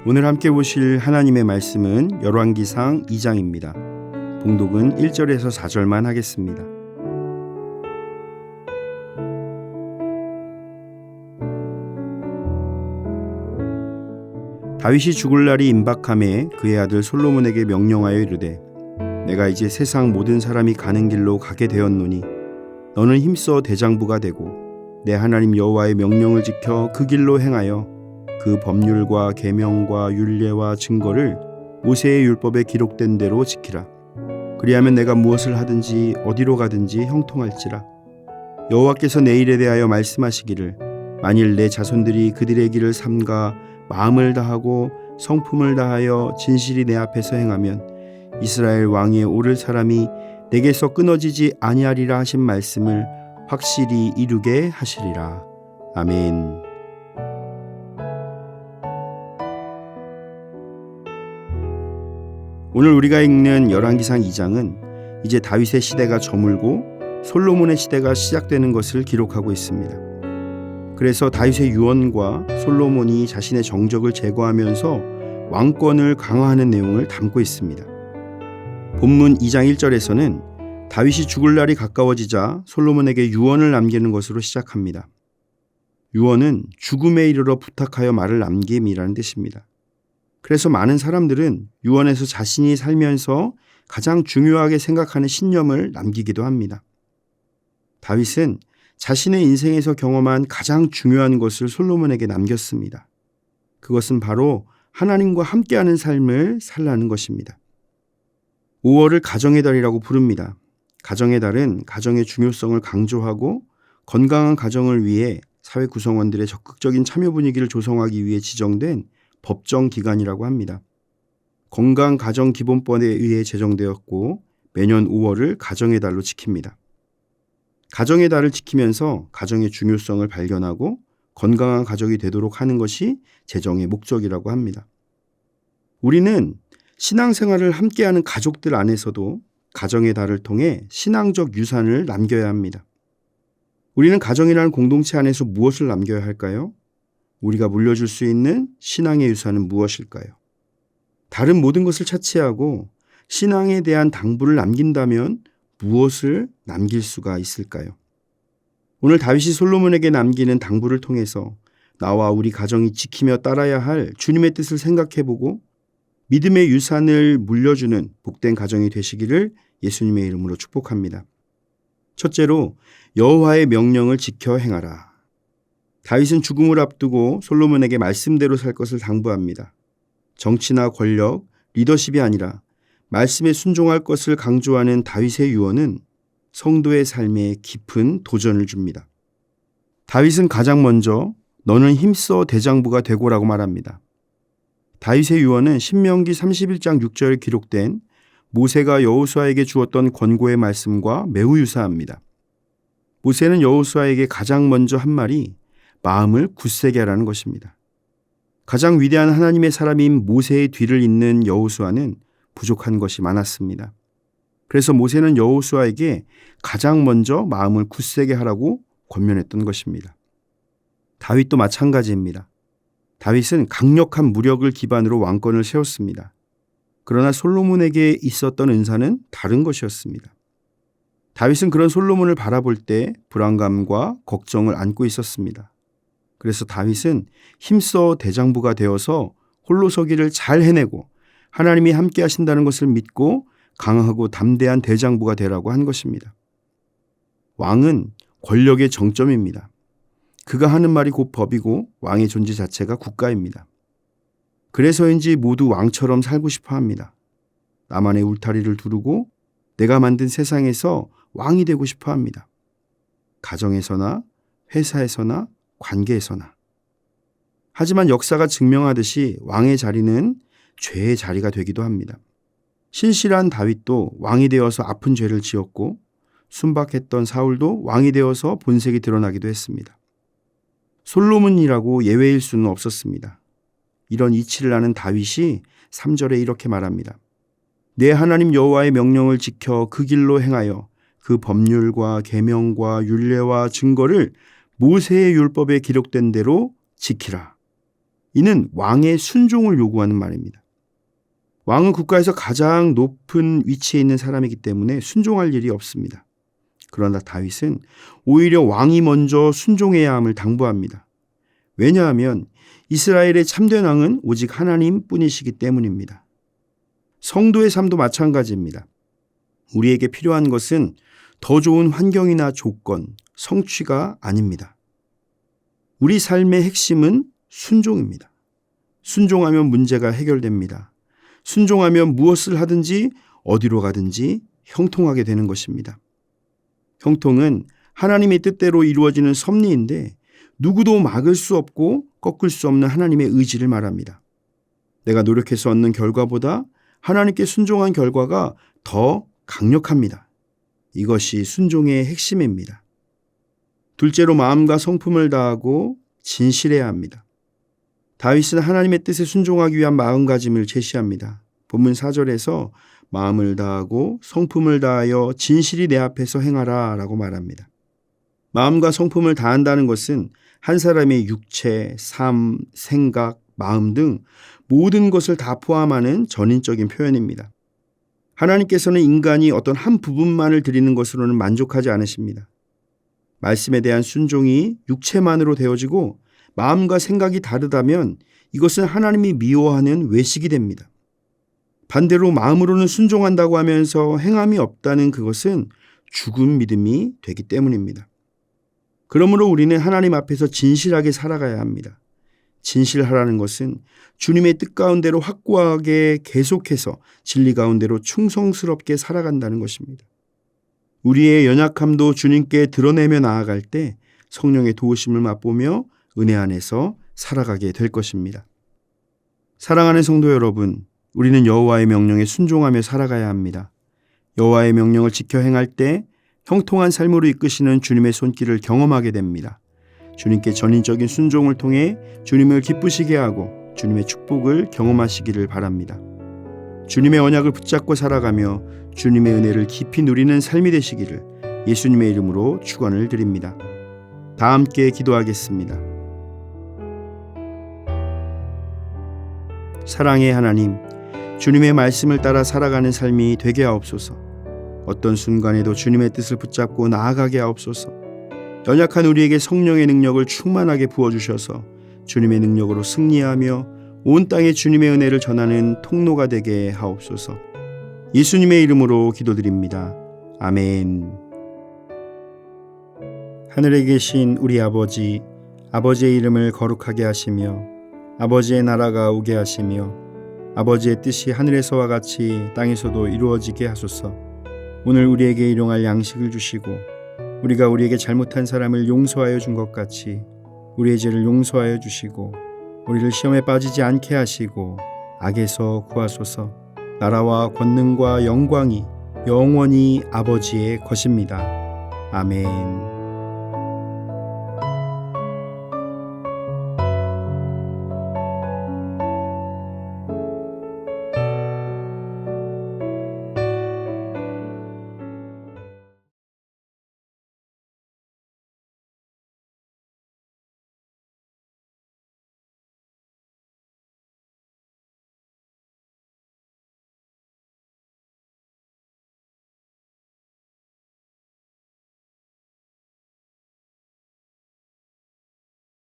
오늘 함께 보실 하나님의 말씀은 열왕기상 2장입니다. 봉독은 1절에서 4절만 하겠습니다. 다윗이 죽을 날이 임박함에 그의 아들 솔로몬에게 명령하여 이르되 내가 이제 세상 모든 사람이 가는 길로 가게 되었노니 너는 힘써 대장부가 되고 내 하나님 여호와의 명령을 지켜 그 길로 행하여 그 법률과 계명과 율례와 증거를 모세의 율법에 기록된 대로 지키라. 그리하면 내가 무엇을 하든지 어디로 가든지 형통할지라. 여호와께서 내 일에 대하여 말씀하시기를 만일 내 자손들이 그들의 길을 삼가 마음을 다하고 성품을 다하여 진실이 내 앞에서 행하면 이스라엘 왕위에 오를 사람이 내게서 끊어지지 아니하리라 하신 말씀을 확실히 이루게 하시리라. 아멘. 오늘 우리가 읽는 열왕기상 2장은 이제 다윗의 시대가 저물고 솔로몬의 시대가 시작되는 것을 기록하고 있습니다. 그래서 다윗의 유언과 솔로몬이 자신의 정적을 제거하면서 왕권을 강화하는 내용을 담고 있습니다. 본문 2장 1절에서는 다윗이 죽을 날이 가까워지자 솔로몬에게 유언을 남기는 것으로 시작합니다. 유언은 죽음에 이르러 부탁하여 말을 남김이라는 뜻입니다. 그래서 많은 사람들은 유언에서 자신이 살면서 가장 중요하게 생각하는 신념을 남기기도 합니다. 다윗은 자신의 인생에서 경험한 가장 중요한 것을 솔로몬에게 남겼습니다. 그것은 바로 하나님과 함께하는 삶을 살라는 것입니다. 5월을 가정의 달이라고 부릅니다. 가정의 달은 가정의 중요성을 강조하고 건강한 가정을 위해 사회 구성원들의 적극적인 참여 분위기를 조성하기 위해 지정된 법정 기간이라고 합니다. 건강가정기본법에 의해 제정되었고 매년 5월을 가정의 달로 지킵니다. 가정의 달을 지키면서 가정의 중요성을 발견하고 건강한 가족이 되도록 하는 것이 제정의 목적이라고 합니다. 우리는 신앙생활을 함께하는 가족들 안에서도 가정의 달을 통해 신앙적 유산을 남겨야 합니다. 우리는 가정이라는 공동체 안에서 무엇을 남겨야 할까요? 우리가 물려줄 수 있는 신앙의 유산은 무엇일까요? 다른 모든 것을 차치하고 신앙에 대한 당부를 남긴다면 무엇을 남길 수가 있을까요? 오늘 다윗이 솔로몬에게 남기는 당부를 통해서 나와 우리 가정이 지키며 따라야 할 주님의 뜻을 생각해보고 믿음의 유산을 물려주는 복된 가정이 되시기를 예수님의 이름으로 축복합니다. 첫째로 여호와의 명령을 지켜 행하라. 다윗은 죽음을 앞두고 솔로몬에게 말씀대로 살 것을 당부합니다. 정치나 권력, 리더십이 아니라 말씀에 순종할 것을 강조하는 다윗의 유언은 성도의 삶에 깊은 도전을 줍니다. 다윗은 가장 먼저 너는 힘써 대장부가 되고라고 말합니다. 다윗의 유언은 신명기 31장 6절에 기록된 모세가 여호수아에게 주었던 권고의 말씀과 매우 유사합니다. 모세는 여호수아에게 가장 먼저 한 말이 마음을 굳세게 하라는 것입니다. 가장 위대한 하나님의 사람인 모세의 뒤를 잇는 여호수아는 부족한 것이 많았습니다. 그래서 모세는 여호수아에게 가장 먼저 마음을 굳세게 하라고 권면했던 것입니다. 다윗도 마찬가지입니다. 다윗은 강력한 무력을 기반으로 왕권을 세웠습니다. 그러나 솔로몬에게 있었던 은사는 다른 것이었습니다. 다윗은 그런 솔로몬을 바라볼 때 불안감과 걱정을 안고 있었습니다. 그래서 다윗은 힘써 대장부가 되어서 홀로 서기를 잘 해내고 하나님이 함께 하신다는 것을 믿고 강하고 담대한 대장부가 되라고 한 것입니다. 왕은 권력의 정점입니다. 그가 하는 말이 곧 법이고 왕의 존재 자체가 국가입니다. 그래서인지 모두 왕처럼 살고 싶어 합니다. 나만의 울타리를 두르고 내가 만든 세상에서 왕이 되고 싶어 합니다. 가정에서나 회사에서나 관계에서나. 하지만 역사가 증명하듯이 왕의 자리는 죄의 자리가 되기도 합니다. 신실한 다윗도 왕이 되어서 아픈 죄를 지었고 순박했던 사울도 왕이 되어서 본색이 드러나기도 했습니다. 솔로몬이라고 예외일 수는 없었습니다. 이런 이치를 아는 다윗이 3절에 이렇게 말합니다. 내 하나님 여호와의 명령을 지켜 그 길로 행하여 그 법률과 계명과 율례와 증거를 모세의 율법에 기록된 대로 지키라. 이는 왕의 순종을 요구하는 말입니다. 왕은 국가에서 가장 높은 위치에 있는 사람이기 때문에 순종할 일이 없습니다. 그러나 다윗은 오히려 왕이 먼저 순종해야 함을 당부합니다. 왜냐하면 이스라엘의 참된 왕은 오직 하나님뿐이시기 때문입니다. 성도의 삶도 마찬가지입니다. 우리에게 필요한 것은 더 좋은 환경이나 조건, 성취가 아닙니다. 우리 삶의 핵심은 순종입니다. 순종하면 문제가 해결됩니다. 순종하면 무엇을 하든지 어디로 가든지 형통하게 되는 것입니다. 형통은 하나님의 뜻대로 이루어지는 섭리인데 누구도 막을 수 없고 꺾을 수 없는 하나님의 의지를 말합니다. 내가 노력해서 얻는 결과보다 하나님께 순종한 결과가 더 강력합니다. 이것이 순종의 핵심입니다. 둘째로 마음과 성품을 다하고 진실해야 합니다. 다윗은 하나님의 뜻에 순종하기 위한 마음가짐을 제시합니다. 본문 4절에서 마음을 다하고 성품을 다하여 진실이 내 앞에서 행하라 라고 말합니다. 마음과 성품을 다한다는 것은 한 사람의 육체, 삶, 생각, 마음 등 모든 것을 다 포함하는 전인적인 표현입니다. 하나님께서는 인간이 어떤 한 부분만을 드리는 것으로는 만족하지 않으십니다. 말씀에 대한 순종이 육체만으로 되어지고 마음과 생각이 다르다면 이것은 하나님이 미워하는 외식이 됩니다. 반대로 마음으로는 순종한다고 하면서 행함이 없다는 그것은 죽은 믿음이 되기 때문입니다. 그러므로 우리는 하나님 앞에서 진실하게 살아가야 합니다. 진실하라는 것은 주님의 뜻 가운데로 확고하게 계속해서 진리 가운데로 충성스럽게 살아간다는 것입니다. 우리의 연약함도 주님께 드러내며 나아갈 때 성령의 도우심을 맛보며 은혜 안에서 살아가게 될 것입니다. 사랑하는 성도 여러분, 우리는 여호와의 명령에 순종하며 살아가야 합니다. 여호와의 명령을 지켜 행할 때 형통한 삶으로 이끄시는 주님의 손길을 경험하게 됩니다. 주님께 전인적인 순종을 통해 주님을 기쁘시게 하고 주님의 축복을 경험하시기를 바랍니다. 주님의 언약을 붙잡고 살아가며 주님의 은혜를 깊이 누리는 삶이 되시기를 예수님의 이름으로 축원을 드립니다. 다 함께 기도하겠습니다. 사랑의 하나님, 주님의 말씀을 따라 살아가는 삶이 되게 하옵소서. 어떤 순간에도 주님의 뜻을 붙잡고 나아가게 하옵소서. 연약한 우리에게 성령의 능력을 충만하게 부어주셔서 주님의 능력으로 승리하며 온 땅에 주님의 은혜를 전하는 통로가 되게 하옵소서. 예수님의 이름으로 기도드립니다. 아멘. 하늘에 계신 우리 아버지, 아버지의 이름을 거룩하게 하시며 아버지의 나라가 오게 하시며 아버지의 뜻이 하늘에서와 같이 땅에서도 이루어지게 하소서. 오늘 우리에게 일용할 양식을 주시고 우리가 우리에게 잘못한 사람을 용서하여 준 것 같이 우리의 죄를 용서하여 주시고 우리를 시험에 빠지지 않게 하시고 악에서 구하소서. 나라와 권능과 영광이 영원히 아버지의 것입니다. 아멘.